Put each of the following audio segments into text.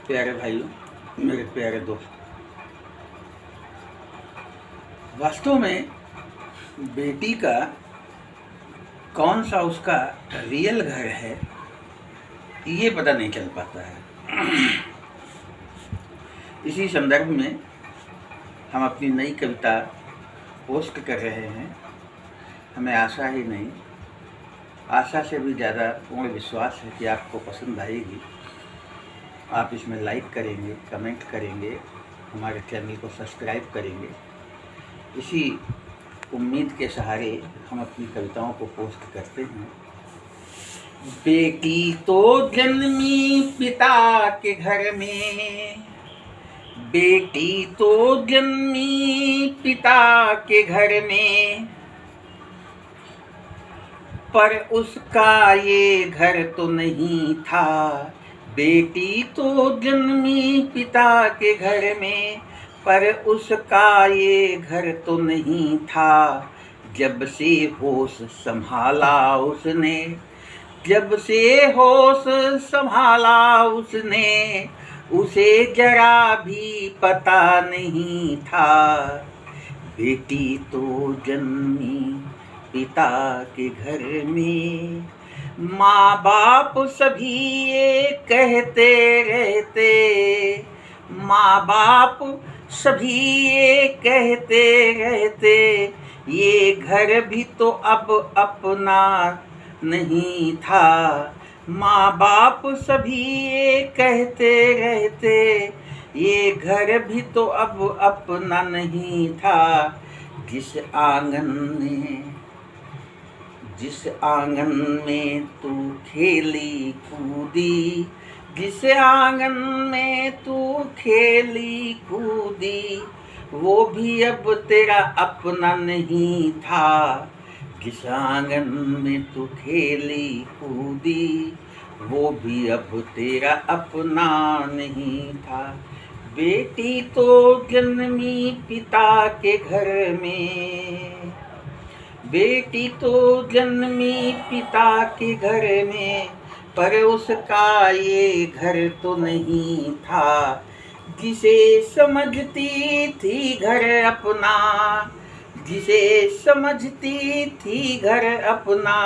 प्यारे भाइयों, मेरे प्यारे दोस्त, वास्तव में बेटी का कौन सा उसका रियल घर है ये पता नहीं चल पाता है। इसी संदर्भ में हम अपनी नई कविता पोस्ट कर रहे हैं। हमें आशा ही नहीं, आशा से भी ज़्यादा पूर्ण विश्वास है कि आपको पसंद आएगी। आप इसमें लाइक करेंगे, कमेंट करेंगे, हमारे चैनल को सब्सक्राइब करेंगे। इसी उम्मीद के सहारे हम अपनी कविताओं को पोस्ट करते हैं। बेटी तो जन्मी पिता के घर में, बेटी तो जन्मी पिता के घर में, पर उसका ये घर तो नहीं था। बेटी तो जन्मी पिता के घर में, पर उसका ये घर तो नहीं था। जब से होश संभाला उसने, जब से होश संभाला उसने, उसे जरा भी पता नहीं था। बेटी तो जन्मी पिता के घर में, माँ बाप सभी ये कहते रहते, माँ बाप सभी ये कहते रहते, ये घर भी तो अब अपना नहीं था। माँ बाप सभी ये कहते रहते, ये घर भी तो अब अपना नहीं था। जिस आंगन में तू खेली कूदी, जिस आंगन में तू खेली कूदी, वो भी अब तेरा अपना नहीं था। जिस आंगन में तू खेली कूदी, वो भी अब तेरा अपना नहीं था। बेटी तो जन्मी पिता के घर में, बेटी तो जन्मी पिता के घर में, पर उसका ये घर तो नहीं था। जिसे समझती थी घर अपना, जिसे समझती थी घर अपना,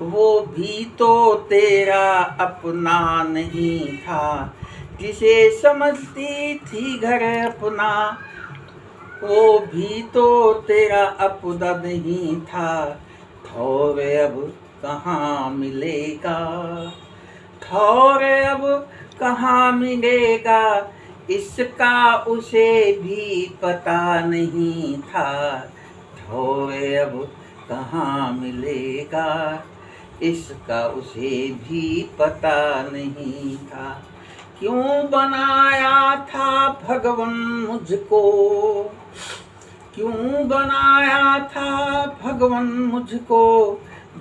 वो भी तो तेरा अपना नहीं था। जिसे समझती थी घर अपना, वो भी तो तेरा अपना नहीं था। ठौर अब कहाँ मिलेगा, ठौर अब कहाँ मिलेगा, इसका उसे भी पता नहीं था। ठौर अब कहाँ मिलेगा, इसका उसे भी पता नहीं था। क्यों बनाया था भगवन मुझको, क्यों बनाया था भगवन मुझको,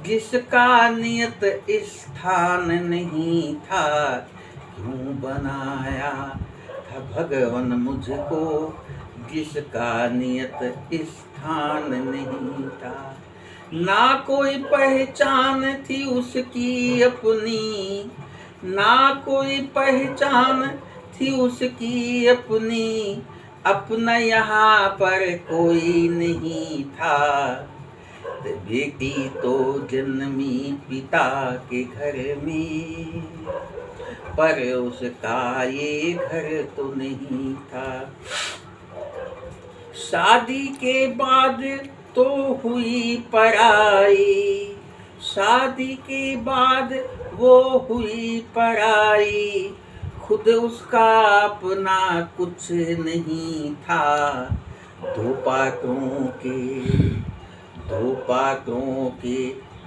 जिसका नियत स्थान नहीं था। क्यों बनाया था भगवन मुझको, जिसका नियत स्थान नहीं था। ना कोई पहचान थी उसकी अपनी, ना कोई पहचान थी उसकी अपनी, अपना यहाँ पर कोई नहीं था। बेटी तो जन्मी पिता के घर में, पर उसका ये घर तो नहीं था। शादी के बाद तो हुई पराई, शादी के बाद वो हुई पराई, खुद उसका अपना कुछ नहीं था। दो पाटों के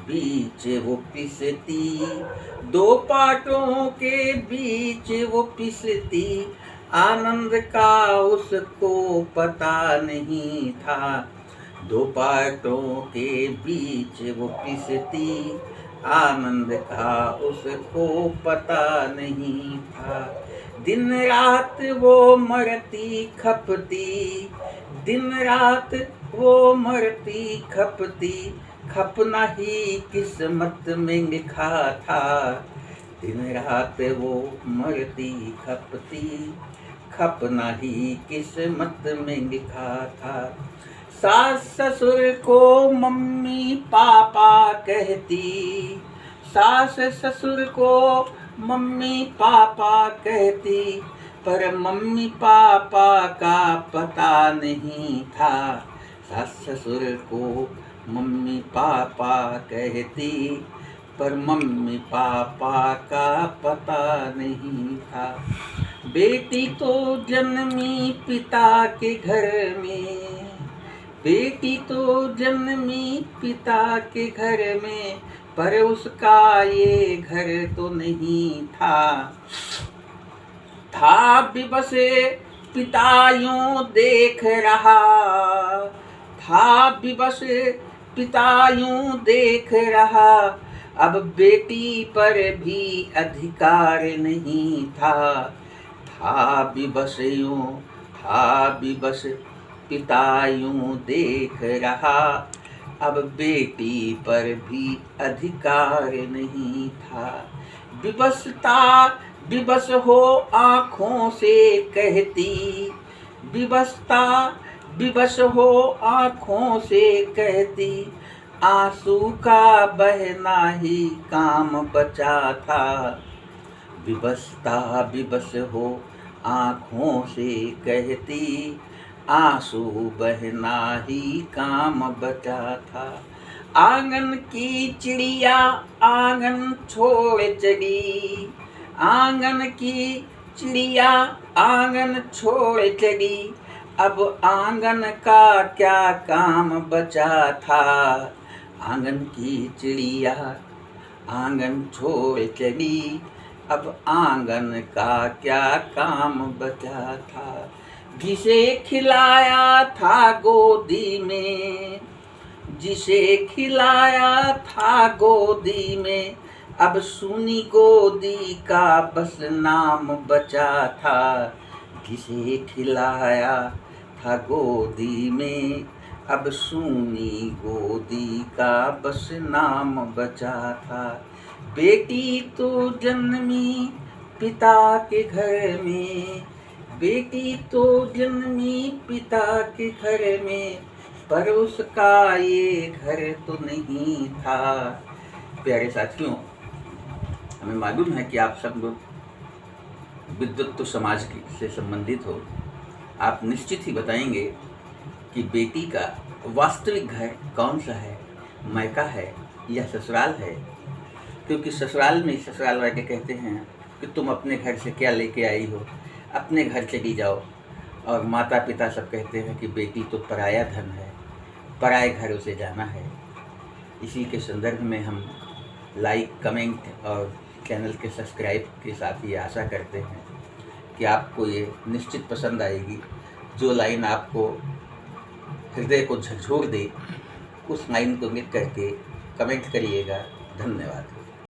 बीच वो पिसती, दो पाटों के बीच वो पिसती, आनंद का उसको पता नहीं था। दो पाटों के बीच वो पिसती, आनंद का उसको पता नहीं था। दिन रात वो मरती खपती, दिन रात वो मरती खपती, खपना ही किस्मत में लिखा था। दिन रात वो मरती खपती, खपना ही किस्मत में लिखा था। सास ससुर को मम्मी पापा कहती, सास ससुर को मम्मी पापा कहती, पर मम्मी पापा का पता नहीं था। सास ससुर को मम्मी पापा कहती, पर मम्मी पापा का पता नहीं था। बेटी तो जन्मी पिता के घर में, बेटी तो जन्मी पिता के घर में, पर उसका ये घर तो नहीं था। था विवश पिता यूं देख रहा, था विवश पिता यूं देख रहा, अब बेटी पर भी अधिकार नहीं था। था विवश यूं, था विवश पिता यूं देख रहा, अब बेटी पर भी अधिकार नहीं था। विवशता विवश हो आँखों से कहती, विवशता विवश हो आँखों से कहती, आंसू का बहना ही काम बचा था। विवशता विवश हो आँखों से कहती, आंसू बहना ही काम बचा था। आंगन की चिड़िया आंगन छोड़ चली, आंगन की चिड़िया आंगन छोड़ चली, अब आंगन का क्या काम बचा था। आंगन की चिड़िया आंगन छोड़ चली, अब आंगन का क्या काम बचा था। जिसे खिलाया था गोदी में, जिसे खिलाया था गोदी में, अब सुनी गोदी का बस नाम बचा था। जिसे खिलाया था गोदी में, अब सुनी गोदी का बस नाम बचा था। बेटी तो जन्मी पिता के घर में, बेटी तो जन्मी पिता के घर में, पर उसका ये घर तो नहीं था। प्यारे साथियों, हमें मालूम है कि आप सब लोग विद्वत्व समाज से संबंधित हो। आप निश्चित ही बताएंगे कि बेटी का वास्तविक घर कौन सा है, मायका है या ससुराल है। क्योंकि ससुराल में ससुराल वाले कहते हैं कि तुम अपने घर से क्या लेके आई हो, अपने घर चली जाओ। और माता पिता सब कहते हैं कि बेटी तो पराया धन है, पराए घर उसे जाना है। इसी के संदर्भ में हम लाइक, कमेंट और चैनल के सब्सक्राइब के साथ ये आशा करते हैं कि आपको ये निश्चित पसंद आएगी। जो लाइन आपको हृदय को झकझोर दे, उस लाइन को लिख करके कमेंट करिएगा। धन्यवाद।